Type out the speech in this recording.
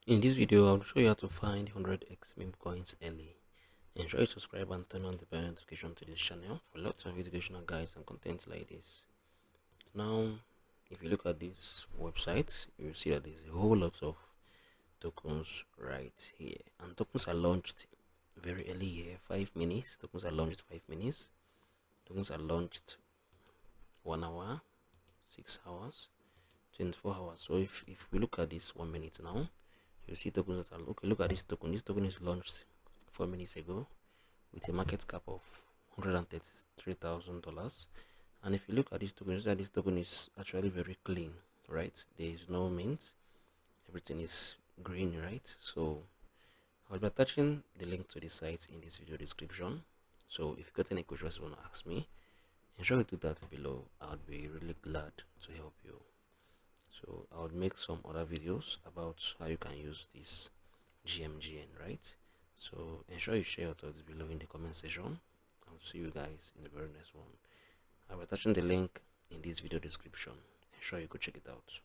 In this video, I'll show you how to find 100x meme coins early. Ensure you subscribe and turn on the bell notification to this channel for lots of educational guides and content like this. Now, if you look at this website, you'll see that there's a whole lot of tokens right here. And tokens are launched very early here, 5 minutes. Tokens are launched 5 minutes. Tokens are launched 1 hour, 6 hours, 24 hours. So if we look at this 1 minute now, you see tokens that are okay. Look at this token. This token is launched 4 minutes ago with a market cap of $133,000. And if you look at this token, you see that this token is actually very clean, right? There is no mint. Everything is green, right? So I'll be attaching the link to the site in this video description. So if you got any questions you want to ask me, ensure you do that below. I'd be really glad to help you. So I would make some other videos about how you can use this GMGN, right? So ensure you share your thoughts below in the comment section. I'll see you guys in the very next one. I'll be attaching the link in this video description. Ensure you go check it out.